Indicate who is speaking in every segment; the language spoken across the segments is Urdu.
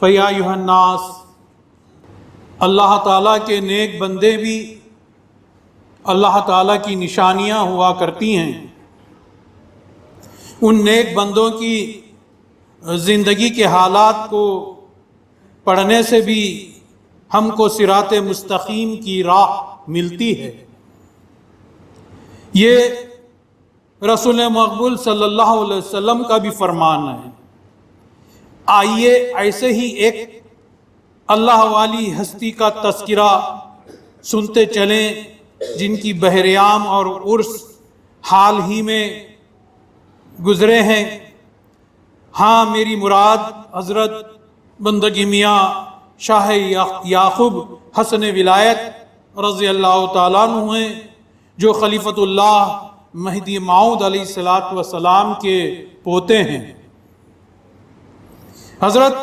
Speaker 1: فیا ایھا الناس، اللہ تعالیٰ کے نیک بندے بھی اللہ تعالیٰ کی نشانیاں ہوا کرتی ہیں۔ ان نیک بندوں کی زندگی کے حالات کو پڑھنے سے بھی ہم کو صراط مستقیم کی راہ ملتی ہے۔ یہ رسول مقبول صلی اللہ علیہ وسلم کا بھی فرمان ہے۔ آئیے ایسے ہی ایک اللہ والی ہستی کا تذکرہ سنتے چلیں جن کی بہریام اور عرس حال ہی میں گزرے ہیں۔ ہاں، میری مراد حضرت بندگی میاں شاہ یعقوب حسن ولایت رضی اللہ تعالیٰ عنہ ہیں، جو خلیفۃ اللہ مہدی موعود علیہ السلام کے پوتے ہیں۔ حضرت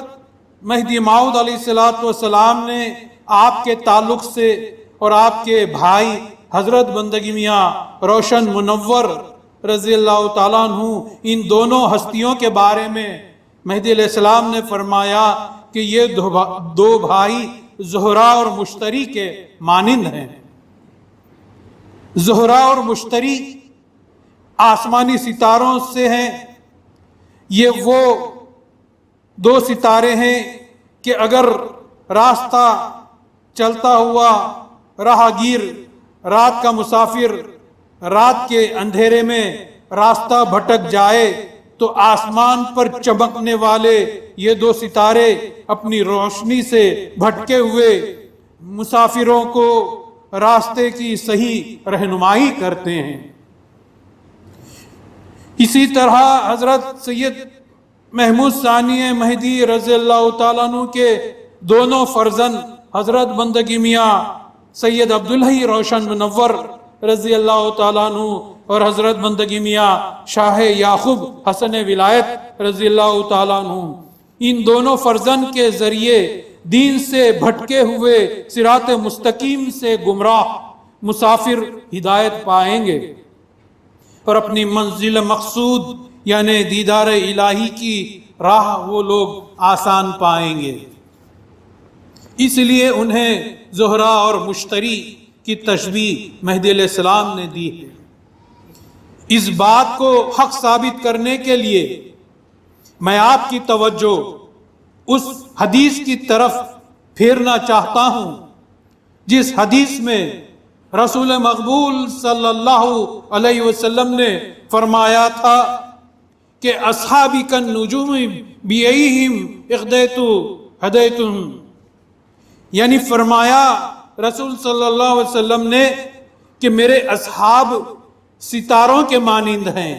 Speaker 1: مہدی موعود علیہ السلام نے آپ کے تعلق سے اور آپ کے بھائی حضرت بندگی میاں روشن منور رضی اللہ تعالیٰ عنہ، ان دونوں ہستیوں کے بارے میں مہدی علیہ السلام نے فرمایا کہ یہ دو بھائی زہرا اور مشتری کے مانند ہیں۔ زہرا اور مشتری آسمانی ستاروں سے ہیں۔ یہ وہ دو ستارے ہیں کہ اگر راستہ چلتا ہوا راہگیر، رات کا مسافر رات کے اندھیرے میں راستہ بھٹک جائے تو آسمان پر چمکنے والے یہ دو ستارے اپنی روشنی سے بھٹکے ہوئے مسافروں کو راستے کی صحیح رہنمائی کرتے ہیں۔ اسی طرح حضرت سید محمود ثانی مہدی رضی اللہ تعالیٰ عنہ کے دونوں فرزند حضرت بندگی میاں سید عبداللہ روشن منور رضی اللہ تعالیٰ عنہ اور حضرت بندگی میاں شاہ یعقوب حسن ولایت رضی اللہ تعالیٰ عنہ، ان دونوں فرزند کے ذریعے دین سے بھٹکے ہوئے صراط مستقیم سے گمراہ مسافر ہدایت پائیں گے اور اپنی منزل مقصود یعنی دیدار الہی کی راہ وہ لوگ آسان پائیں گے۔ اس لیے انہیں زہرا اور مشتری کی تشبیہ مہدی علیہ السلام نے دی ہے۔ اس بات کو حق ثابت کرنے کے لیے میں آپ کی توجہ اس حدیث کی طرف پھیرنا چاہتا ہوں جس حدیث میں رسول مقبول صلی اللہ علیہ وسلم نے فرمایا تھا کہ اصحابی کالنجوم بیئیہم اقتدیت ہدیتہم، یعنی فرمایا رسول صلی اللہ علیہ وسلم نے کہ میرے اصحاب ستاروں کے مانند ہیں،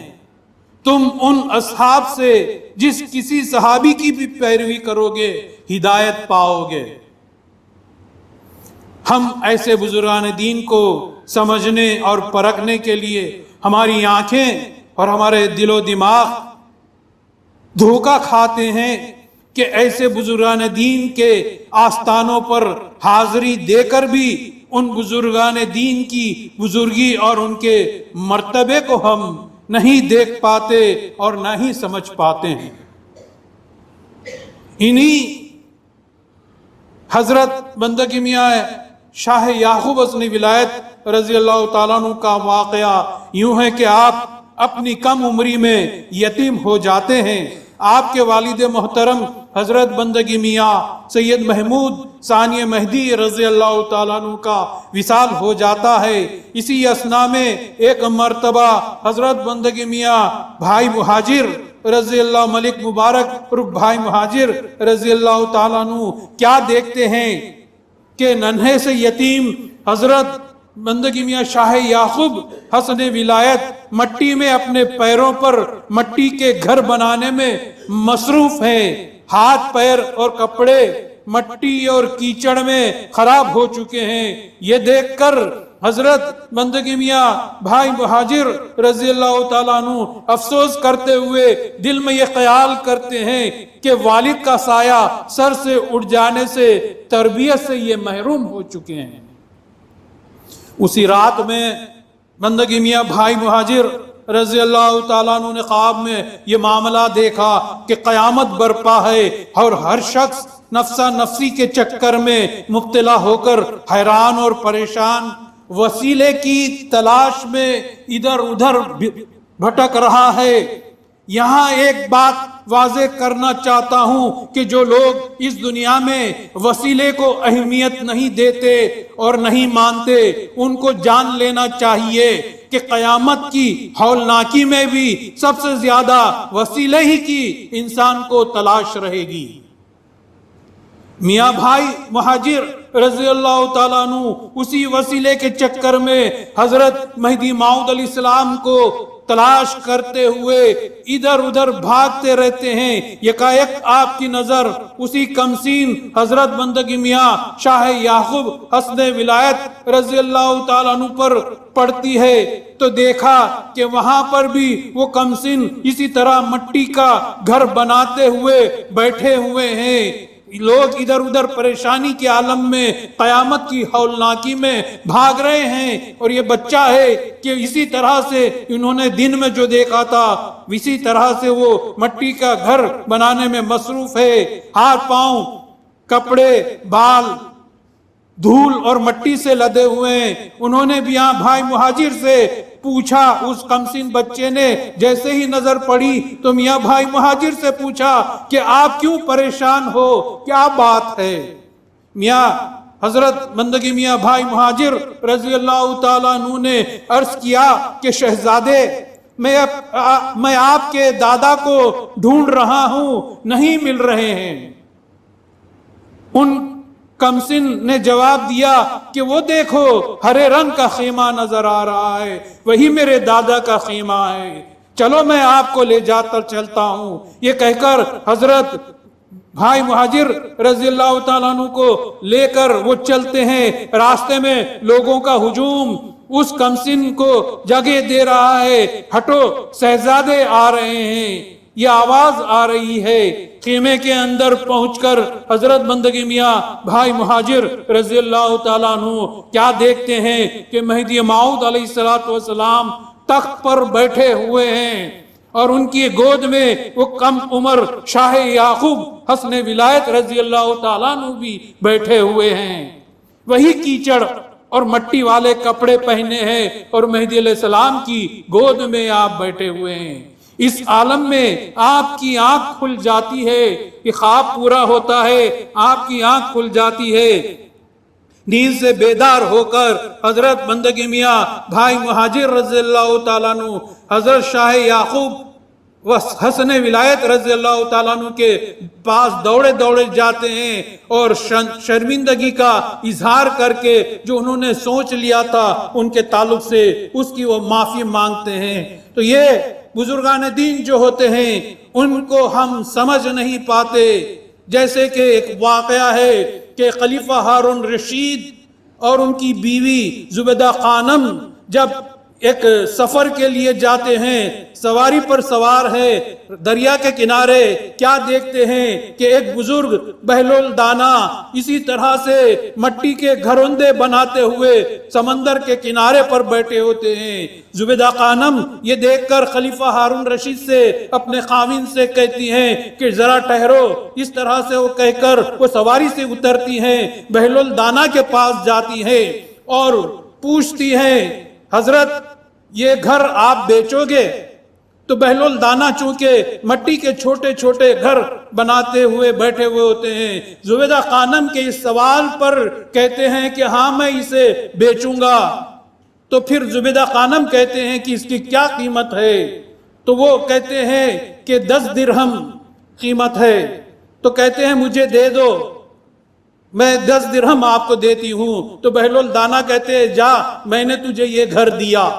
Speaker 1: تم ان اصحاب سے جس کسی صحابی کی بھی پیروی کرو گے ہدایت پاؤ گے۔ ہم ایسے بزرگان دین کو سمجھنے اور پرکھنے کے لیے ہماری آنکھیں اور ہمارے دل و دماغ دھوکہ کھاتے ہیں کہ ایسے بزرگان دین کے آستانوں پر حاضری دے کر بھی ان بزرگان دین کی بزرگی اور ان کے مرتبے کو ہم نہیں دیکھ پاتے اور نہ ہی سمجھ پاتے ہیں۔ انہی حضرت بندگی میاں شاہ یعقوب حسن ولایت رضی اللہ تعالیٰ عنہ کا واقعہ یوں ہے کہ آپ اپنی کم عمری میں یتیم ہو جاتے ہیں۔ آپ کے والد محترم حضرت بندگی میاں سید محمود ثانی مہدی رضی اللہ تعالیٰ عنہ کا وصال ہو جاتا ہے۔ اسی اثناء میں ایک مرتبہ حضرت بندگی میاں بھائی مہاجر رضی اللہ ملک مبارک بھائی مہاجر رضی اللہ تعالیٰ عنہ کیا دیکھتے ہیں کہ ننھے سے یتیم حضرت بندگی میاں شاہ یعقوب حسن ولایت مٹی میں اپنے پیروں پر مٹی کے گھر بنانے میں مصروف ہیں۔ ہاتھ پیر اور کپڑے مٹی اور کیچڑ میں خراب ہو چکے ہیں۔ یہ دیکھ کر حضرت بندگی میاں بھائی مہاجر رضی اللہ تعالیٰ عنہ افسوس کرتے ہوئے دل میں یہ خیال کرتے ہیں کہ والد کا سایہ سر سے اٹھ جانے سے تربیت سے یہ محروم ہو چکے ہیں۔ اسی رات میں بندگی میاں بھائی مہاجر رضی اللہ تعالیٰ عنہ نے خواب میں یہ معاملہ دیکھا کہ قیامت برپا ہے اور ہر شخص نفسا نفسی کے چکر میں مبتلا ہو کر حیران اور پریشان وسیلے کی تلاش میں ادھر ادھر بھٹک رہا ہے۔ یہاں ایک بات واضح کرنا چاہتا ہوں کہ جو لوگ اس دنیا میں وسیلے کو اہمیت نہیں دیتے اور نہیں مانتے، ان کو جان لینا چاہیے کہ قیامت کی ہولناکی میں بھی سب سے زیادہ وسیلے ہی کی انسان کو تلاش رہے گی۔ میاں بھائی مہاجر رضی اللہ تعالیٰ عنہ اسی وسیلے کے چکر میں حضرت مہدی موعود علیہ السلام کو تلاش کرتے ہوئے ادھر ادھر بھاگتے رہتے ہیں۔ یکایک آپ کی نظر اسی کمسین حضرت بندگی میاں شاہ یعقوب حسن ولایت رضی اللہ تعالیٰ عنہ پر پڑتی ہے تو دیکھا کہ وہاں پر بھی وہ کمسین اسی طرح مٹی کا گھر بناتے ہوئے بیٹھے ہوئے ہیں۔ لوگ ادھر ادھر پریشانی کے عالم میں قیامت کی ہولناکی میں بھاگ رہے ہیں، اور یہ بچہ ہے کہ اسی طرح سے انہوں نے دن میں جو دیکھا تھا اسی طرح سے وہ مٹی کا گھر بنانے میں مصروف ہے۔ ہاتھ پاؤں کپڑے بال دھول اور مٹی سے لدے ہوئے ہیں۔ انہوں نے بھی یہاں بھائی مہاجر سے پوچھا، اس کمسین بچے نے جیسے ہی نظر پڑی تو میاں بھائی مہاجر سے پوچھا کہ آپ کیوں پریشان ہو، کیا بات ہے؟ میاں حضرت بندگی میاں بھائی مہاجر رضی اللہ تعالیٰ عنہ نے عرض کیا کہ شہزادے میں آپ کے دادا کو ڈھونڈ رہا ہوں، نہیں مل رہے ہیں۔ ان کمسن نے جواب دیا کہ وہ دیکھو ہرے رنگ کا خیمہ نظر آ رہا ہے، وہی میرے دادا کا خیمہ ہے، چلو میں آپ کو لے جاتا چلتا ہوں۔ یہ کہہ کر حضرت بھائی مہاجر رضی اللہ تعالیٰ عنہ کو لے کر وہ چلتے ہیں۔ راستے میں لوگوں کا ہجوم اس کمسن کو جگہ دے رہا ہے، ہٹو شہزادے آ رہے ہیں، یہ آواز آ رہی ہے۔ خیمے کے اندر پہنچ کر حضرت بندگی میاں بھائی مہاجر رضی اللہ تعالیٰ عنہ کیا دیکھتے ہیں کہ مہدی موعود علیہ السلام تخت پر بیٹھے ہوئے ہیں، اور ان کی گود میں وہ کم عمر شاہ یعقوب حسن ولایت رضی اللہ تعالیٰ عنہ بھی بیٹھے ہوئے ہیں۔ وہی کیچڑ اور مٹی والے کپڑے پہنے ہیں اور مہدی علیہ السلام کی گود میں آپ بیٹھے ہوئے ہیں۔ اس عالم میں آپ کی آنکھ کھل جاتی ہے کہ خواب پورا ہوتا ہے، آپ کی آنکھ کھل جاتی ہے۔ نیند سے بیدار ہو کر حضرت بندگی میاں بھائی مہاجر رضی اللہ تعالیٰ عنہ حضرت شاہ یعقوب حسن ولایت رضی اللہ تعالیٰ عنہ کے پاس دوڑے دوڑے جاتے ہیں اور شرمندگی کا اظہار کر کے جو انہوں نے سوچ لیا تھا ان کے تعلق سے اس کی وہ معافی مانگتے ہیں۔ تو یہ بزرگان دین جو ہوتے ہیں ان کو ہم سمجھ نہیں پاتے۔ جیسے کہ ایک واقعہ ہے کہ خلیفہ ہارون رشید اور ان کی بیوی زبیدہ خانم جب ایک سفر کے لیے جاتے ہیں، سواری پر سوار ہے، دریا کے کنارے کیا دیکھتے ہیں کہ ایک بزرگ بہلول دانا اسی طرح سے مٹی کے گھروندے بناتے ہوئے سمندر کے کنارے پر بیٹھے ہوتے ہیں۔ زبیدہ خانم یہ دیکھ کر خلیفہ ہارون رشید سے اپنے خاوند سے کہتی ہیں کہ ذرا ٹھہرو۔ اس طرح سے وہ کہہ کر وہ سواری سے اترتی ہیں، بہلول دانا کے پاس جاتی ہیں اور پوچھتی ہیں حضرت یہ گھر آپ بیچو گے؟ تو بہلول دانا چونکہ مٹی کے چھوٹے چھوٹے گھر بناتے ہوئے بیٹھے ہوئے ہوتے ہیں، زبیدہ خانم کے اس سوال پر کہتے ہیں کہ ہاں میں اسے بیچوں گا۔ تو پھر زبیدہ خانم کہتے ہیں کہ اس کی کیا قیمت ہے؟ تو وہ کہتے ہیں کہ 10 درہم قیمت ہے۔ تو کہتے ہیں مجھے دے دو، میں 10 درہم آپ کو دیتی ہوں۔ تو بہلول دانا کہتے ہیں جا، میں نے تجھے یہ گھر دیا۔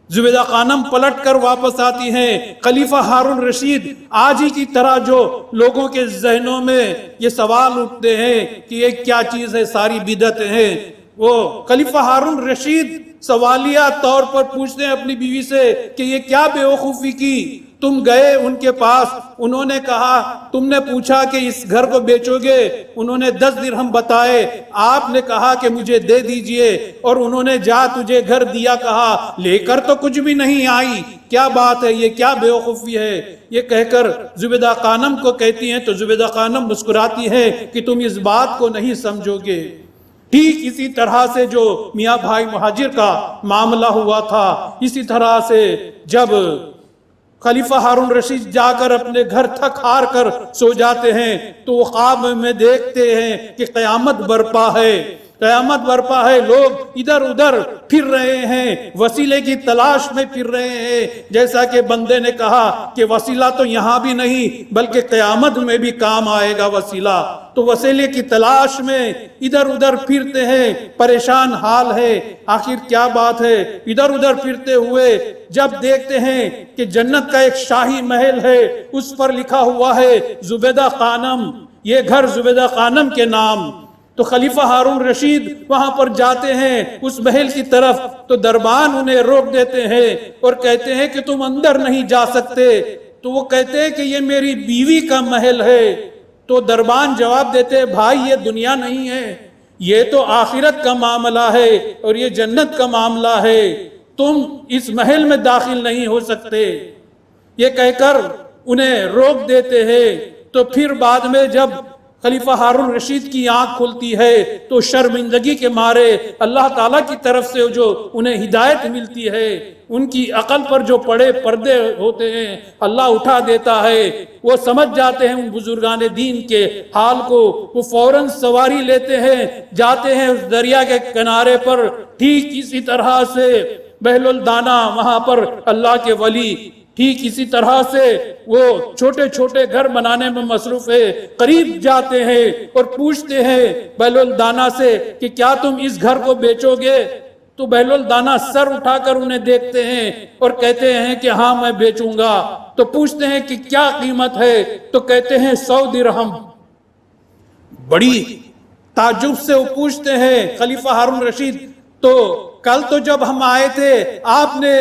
Speaker 1: زبیدہ خانم پلٹ کر واپس آتی ہیں۔ خلیفہ ہارون رشید آج ہی کی طرح جو لوگوں کے ذہنوں میں یہ سوال اٹھتے ہیں کہ یہ کیا چیز ہے، ساری بدعتیں ہیں، وہ خلیفہ ہارون رشید سوالیہ طور پر پوچھتے ہیں اپنی بیوی سے کہ یہ کیا بے وقوفی کی، تم گئے ان کے پاس، انہوں نے کہا، تم نے پوچھا کہ اس گھر کو بیچو گے، انہوں نے 10 درہم بتائے، آپ نے کہا کہ مجھے دے دیجئے، اور انہوں نے جا تجھے گھر دیا کہا، لے کر تو کچھ بھی نہیں آئی، کیا بات ہے، یہ کیا بیوقوفی ہے؟ یہ کہہ کر زبیدہ خانم کو کہتی ہیں تو زبیدہ خانم مسکراتی ہے کہ تم اس بات کو نہیں سمجھو گے۔ ٹھیک اسی طرح سے جو میاں بھائی مہاجر کا معاملہ ہوا تھا، اسی طرح سے جب خلیفہ ہارون رشید جا کر اپنے گھر تھک ہار کر سو جاتے ہیں تو وہ خواب میں دیکھتے ہیں کہ قیامت برپا ہے، قیامت برپا ہے، لوگ ادھر ادھر پھر رہے ہیں، وسیلے کی تلاش میں پھر رہے ہیں، جیسا کہ بندے نے کہا کہ وسیلہ تو یہاں بھی نہیں بلکہ قیامت میں بھی کام آئے گا وسیلہ، تو وسیلے کی تلاش میں ادھر ادھر پھرتے ہیں، پریشان حال ہے، آخر کیا بات ہے؟ ادھر ادھر پھرتے ہوئے جب دیکھتے ہیں کہ جنت کا ایک شاہی محل ہے، اس پر لکھا ہوا ہے زبیدہ خانم، یہ گھر زبیدہ خانم کے نام، تو خلیفہ ہارون رشید وہاں پر جاتے ہیں اس محل کی طرف، تو دربان انہیں روک دیتے ہیں اور کہتے ہیں کہ تم اندر نہیں جا سکتے، تو وہ کہتے ہیں کہ یہ میری بیوی کا محل ہے، تو دربان جواب دیتے ہیں بھائی یہ دنیا نہیں ہے، یہ تو آخرت کا معاملہ ہے اور یہ جنت کا معاملہ ہے، تم اس محل میں داخل نہیں ہو سکتے، یہ کہہ کر انہیں روک دیتے ہیں۔ تو پھر بعد میں جب خلیفہ ہارون رشید کی آنکھ کھلتی ہے تو شرمندگی کے مارے اللہ تعالیٰ کی طرف سے جو انہیں ہدایت ملتی ہے، ان کی عقل پر جو پڑے پردے ہوتے ہیں اللہ اٹھا دیتا ہے، وہ سمجھ جاتے ہیں ان بزرگان دین کے حال کو، وہ فوراً سواری لیتے ہیں، جاتے ہیں اس دریا کے کنارے پر، ٹھیک اسی طرح سے بہل الدانا وہاں پر اللہ کے ولی ٹھیک اسی طرح سے وہ چھوٹے چھوٹے گھر بنانے میں مصروف ہے، قریب جاتے ہیں اور پوچھتے ہیں بہل الدانا سے کہ کیا تم اس گھر کو بیچو گے؟ تو بہل الدانا سر اٹھا کر انہیں دیکھتے ہیں اور کہتے ہیں کہ ہاں میں بیچوں گا، تو پوچھتے ہیں کہ کیا قیمت ہے؟ تو کہتے ہیں 100 درہم۔ بڑی تعجب سے وہ پوچھتے ہیں خلیفہ ہارون رشید تو کل تو جب ہم آئے تھے آپ نے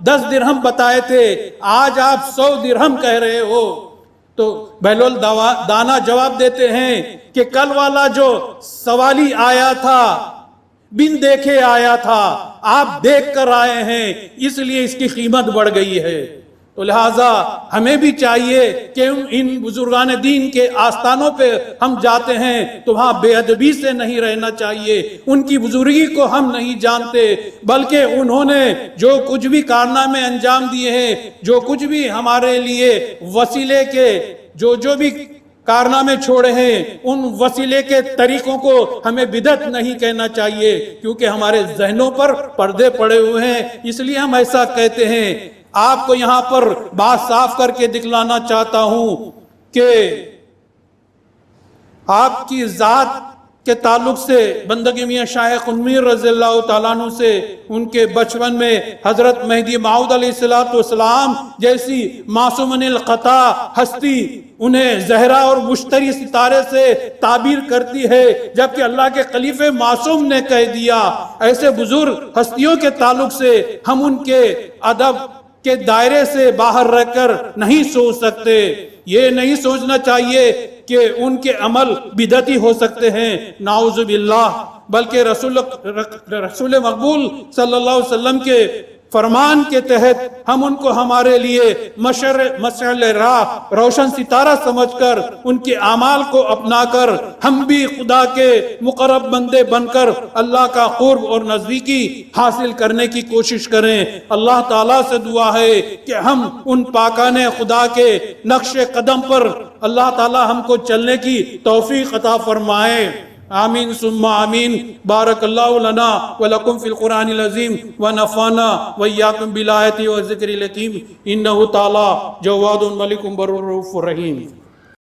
Speaker 1: 10 درہم بتائے تھے، آج آپ 100 درہم کہہ رہے ہو؟ تو بہل الدانا جواب دیتے ہیں کہ کل والا جو سوالی آیا تھا بن دیکھے آیا تھا، آپ دیکھ کر آئے ہیں اس لیے اس کی قیمت بڑھ گئی ہے۔ تو لہٰذا ہمیں بھی چاہیے کہ ان بزرگان دین کے آستانوں پہ ہم جاتے ہیں تو وہاں بے ادبی سے نہیں رہنا چاہیے، ان کی بزرگی کو ہم نہیں جانتے بلکہ انہوں نے جو کچھ بھی کارنامے انجام دیے ہیں، جو کچھ بھی ہمارے لیے وسیلے کے جو بھی کارنامے چھوڑے ہیں، ان وسیلے کے طریقوں کو ہمیں بدعت نہیں کہنا چاہیے کیونکہ ہمارے ذہنوں پر پردے پڑے ہوئے ہیں، اس لیے ہم ایسا کہتے ہیں۔ آپ کو یہاں پر بات صاف کر کے دکھلانا چاہتا ہوں کہ آپ کی ذات کے تعلق سے بندگی میاں شاہ قنویر رضی اللہ تعالیٰ عنہ سے ان کے بچپن میں حضرت مہدی موعود علیہ السلام جیسی معصومن الخطا ہستی انہیں زہرا اور مشتری ستارے سے تعبیر کرتی ہے، جبکہ اللہ کے خلیفہ معصوم نے کہہ دیا۔ ایسے بزرگ ہستیوں کے تعلق سے ہم ان کے ادب کے دائرے سے باہر رہ کر نہیں سوچ سکتے، یہ نہیں سوچنا چاہیے کہ ان کے عمل بدعتی ہو سکتے ہیں، نعوذ باللہ، بلکہ رسول مقبول صلی اللہ علیہ وسلم کے فرمان کے تحت ہم ان کو ہمارے لیے مشعل راہ، روشن ستارہ سمجھ کر ان کے اعمال کو اپنا کر ہم بھی خدا کے مقرب بندے بن کر اللہ کا قرب اور نزدیکی حاصل کرنے کی کوشش کریں۔ اللہ تعالیٰ سے دعا ہے کہ ہم ان پاکانے خدا کے نقش قدم پر اللہ تعالیٰ ہم کو چلنے کی توفیق عطا فرمائے، آمین ثم آمین۔ بارک اللہ لنا ولکم فی القرآن العظیم ونفعنا وإیاکم بالآیات والذکر الحکیم، انہ تعالی جواد ملک بر رؤوف رحیم۔